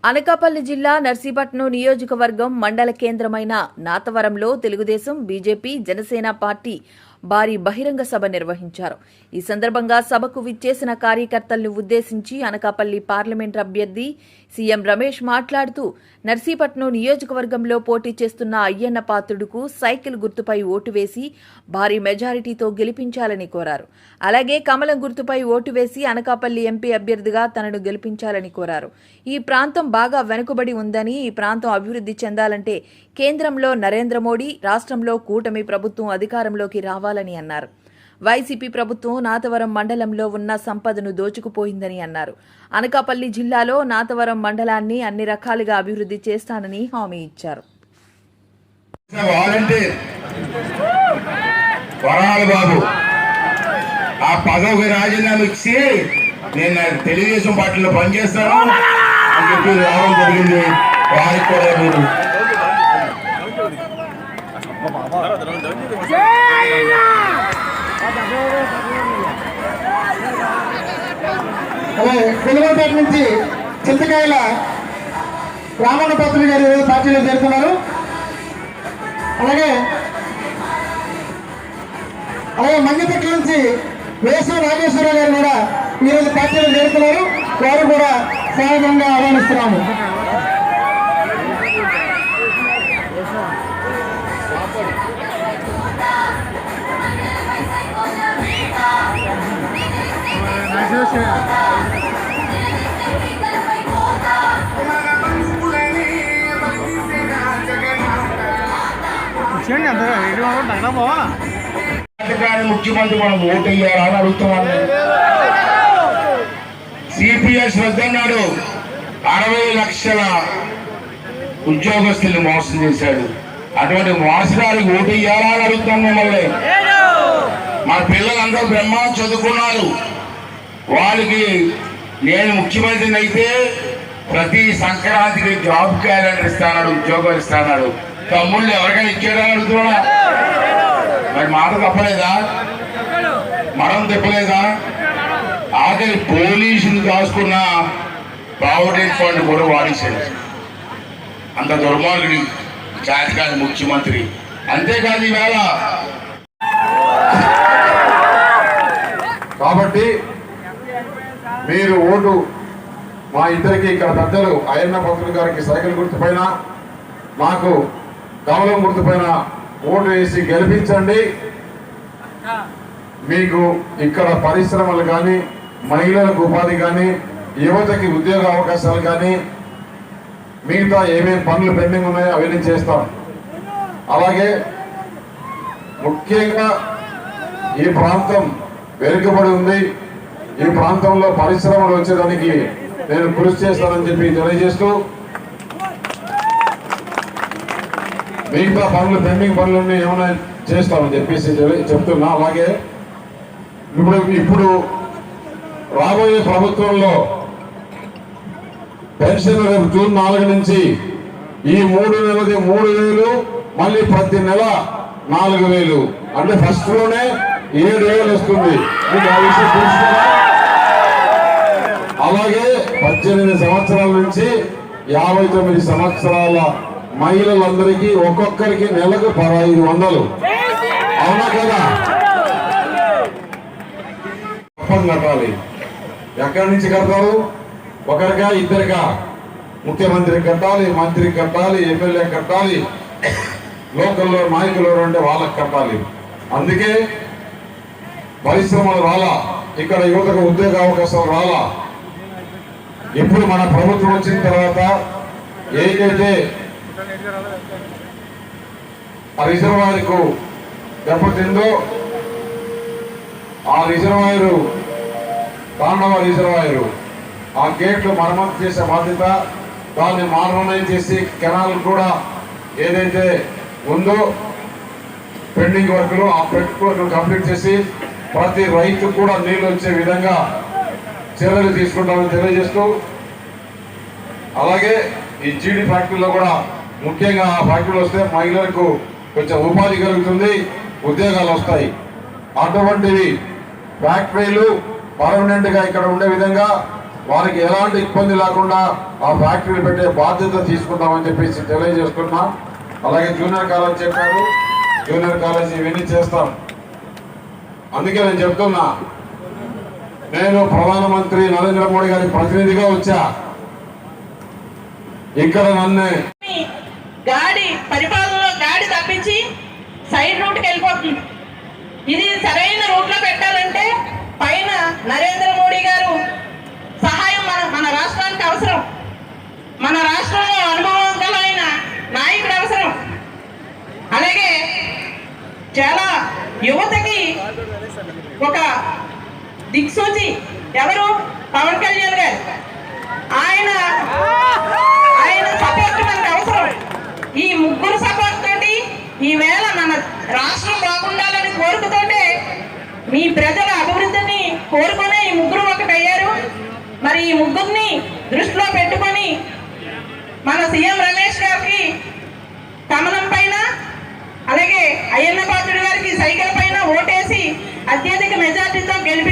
అనకాపల్లి జిల్లా నర్సీపట్నం నియోజకవర్గం మండల కేంద్రమైన నాతవరంలో తెలుగుదేశం, బీజేపీ, జనసేన పార్టీ భారీ బహిరంగ సభ నిర్వహించారు. ఈ సందర్భంగా సభకు విచ్చేసిన కార్యకర్తలను ఉద్దేశించి అనకాపల్లి పార్లమెంట్ అభ్యర్థి సీఎం రమేష్ మాట్లాడుతూ నర్సీపట్నం నియోజకవర్గంలో పోటీ చేస్తున్న అయ్యన్న పాత్రుడుకు సైకిల్ గుర్తుపై ఓటు వేసి భారీ మెజారిటీతో గెలిపించాలని కోరారు. అలాగే కమలం గుర్తుపై ఓటు వేసి అనకాపల్లి ఎంపీ అభ్యర్థిగా తనను గెలిపించాలని కోరారు. ఈ ప్రాంతం బాగా వెనుకబడి ఉందని, ఈ ప్రాంతం అభివృద్ధి చెందాలంటే కేంద్రంలో నరేంద్ర మోడీ, రాష్ట్రంలో కూటమి ప్రభుత్వం అధికారంలోకి రావాలని అన్నారు. వైసీపీ ప్రభుత్వం నాతవరం మండలంలో ఉన్న సంపదను దోచుకుపోయిందని అన్నారు. అనకాపల్లి జిల్లాలో నాతవరం మండలాన్ని అన్ని రకాలుగా అభివృద్ధి చేస్తానని హామీ ఇచ్చారు. ఆ పదవి రాజీనామా ఇచ్చి నేను తెలుగుదేశం పార్టీలో పనిచేస్తాను అని చెప్పి రావడం జరిగింది. వారికి కూడా మీరు వెలుగుపేట నుంచి చింతకాయల రామన్న పత్రులు గారు పార్టీలో చేరుతున్నారు. అలాగే మంగపట్ల నుంచి వేసవ నాగేశ్వరరావు గారు కూడా ఈరోజు పార్టీలో చేరుతున్నారు. వారు కూడా స్వాగతంగా ఆహ్వానిస్తున్నాము. ముఖ్యమంత్రి మనం ఓటు వేయాలా అని అడుగుతున్నాను. సిపిఎస్ వద్దన్నాడు. 60 లక్షల ఉద్యోగస్తుల్ని మోసం చేశాడు. అటువంటి మోసగారికి ఓటు వేయాలా అని అడుగుతాం మిమ్మల్ని. మన పిల్లలందరూ బ్రహ్మాండం చదువుకున్నారు. వాళ్ళకి నేను ముఖ్యమంత్రిని అయితే ప్రతి సంక్రాంతికి జాబ్ క్యాలెండర్ ఇస్తాడు, ఉద్యోగాలు ఇస్తాడు. తమ్ముళ్ళు ఎవరికైనా ఇచ్చాడా అడుగుతున్నా? మరి మాట తప్పలేదా? మనం తిప్పలేదా? ఆఖరి పోలీసులు దాచుకున్న ప్రావిడెంట్ ఫండ్ కూడా వాడేశాడు. అంత దుర్మార్గుడి జాతకాని ముఖ్యమంత్రి. అంతేకాదు ఈవేళ కాబట్టి మీరు ఓటు మా ఇద్దరికి ఇక్కడ పెద్దలు అయ్యన్న పాత్రుడు గారికి సైకిల్ గుర్తుపైన, మాకు కమలం గుర్తుపైన ఓటు వేసి గెలిపించండి. మీకు ఇక్కడ పరిశ్రమలు కానీ, మహిళలకు ఉపాధి కానీ, యువతకి ఉద్యోగ అవకాశాలు కానీ, మిగతా ఏమేమి పనులు పెండింగ్ ఉన్నాయో అవన్నీ చేస్తాం. అలాగే ముఖ్యంగా ఈ ప్రాంతం వెనుకబడి ఉంది. ఈ ప్రాంతంలో పరిశ్రమలు వచ్చేదానికి నేను కృషి చేస్తానని చెప్పి తెలియజేస్తూ, మిగతా పనులు పెండింగ్ పనులన్నీ ఏమైనా చేస్తామని చెప్పేసి చెప్తున్నా. అలాగే ఇప్పుడు రాబోయే ప్రభుత్వంలో పెన్షన్ రేపు జూన్ 4 నుంచి ఈ 3 నెలది 3,000, మళ్ళీ ప్రతి నెల 4,000, అంటే ఫస్ట్ లోనే 7,000 వస్తుంది. మీకు ఆ విషయం తెలుసుకున్నా. అలాగే 18 సంవత్సరాల నుంచి 59 సంవత్సరాల మహిళలందరికీ ఒక్కొక్కరికి నెలకు 1,500. అవునా కదా? కట్టాలి. ఎక్కడి నుంచి కడతారు? ఒకరిగా, ఇద్దరిగా? ముఖ్యమంత్రికి కట్టాలి, మంత్రికి కట్టాలి, ఎమ్మెల్యే కట్టాలి, లోకల్లో నాయకులు అంటే వాళ్ళకి కట్టాలి. అందుకే పరిశ్రమలు రాలా, ఇక్కడ యువతకు ఉద్యోగ అవకాశాలు రాలా. ఇప్పుడు మన ప్రభుత్వం వచ్చిన తర్వాత ఏదైతే రిజర్వాయర్కు దెబ్బతిందో ఆ రిజర్వాయరు, తాండవ రిజర్వాయరు, ఆ గేట్లు మరమ్మతు చేసే బాధ్యత, దాన్ని మానవనయం చేసి కెనాల్ కూడా ఏదైతే ఉందో పెండింగ్ వర్కులు, ఆ పెండింగ్ వర్కులు కంప్లీట్ చేసి ప్రతి రైతు కూడా నీళ్ళు వచ్చే విధంగా చర్యలు తీసుకుంటామని తెలియజేస్తూ, అలాగే ఈ జీడి ఫ్యాక్టరీలో కూడా ముఖ్యంగా ఆ ఫ్యాక్టరీలు వస్తే మహిళలకు కొంచెం ఉపాధి కలుగుతుంది, ఉద్యోగాలు వస్తాయి. అటువంటివి ఫ్యాక్టరీలు పర్మనెంట్ గా ఇక్కడ ఉండే విధంగా వారికి ఎలాంటి ఇబ్బంది లేకుండా ఆ ఫ్యాక్టరీలు పెట్టే బాధ్యత తీసుకుంటామని చెప్పేసి తెలియజేస్తున్నా. అలాగే జూనియర్ కాలేజ్ చెప్పారు, జూనియర్ కాలేజ్ ఇవన్నీ చేస్తాం. అందుకే నేను చెప్తున్నా, నేను ప్రధానమంత్రి నరేంద్ర మోడీ గారి ప్రతినిధిగా వచ్చా. ఇక్కడ నన్ను గాడి పరిపాలనలో గాడి తప్పించి సైడ్ రూట్కి వెళ్ళిపోతుంది. ఇది సరైన రూట్లో పెట్టాలంటే పైన నరేంద్ర మోడీ గారు సహాయం మన రాష్ట్రానికి అవసరం. మన రాష్ట్రంలో అనుభవవంతులైన నాయకుడు అవసరం. అలాగే చాలా యువతకి ఒక దిక్సూచి ఎవరు? పవన్ కళ్యాణ్ గారు. ఆయన సపోర్ట్ మనకు అవసరం. ఈ ముగ్గురు సపోర్ట్ తోటి ఈవేళ మన రాష్ట్రం బాగుండాలని కోరుకుతోటే మీ ప్రజల అభివృద్ధిని కోరుకునే ఈ ముగ్గురు ఒకటయ్యారు. మరి ఈ ముగ్గురిని దృష్టిలో పెట్టుకొని మన సీఎం రమేష్ గారికి కమలం పైన, అలాగే అయ్యన్న పాత్రుడి గారికి సైకిల్ పైన ఓటేసి అత్యధిక మెజార్టీతో గెలిపి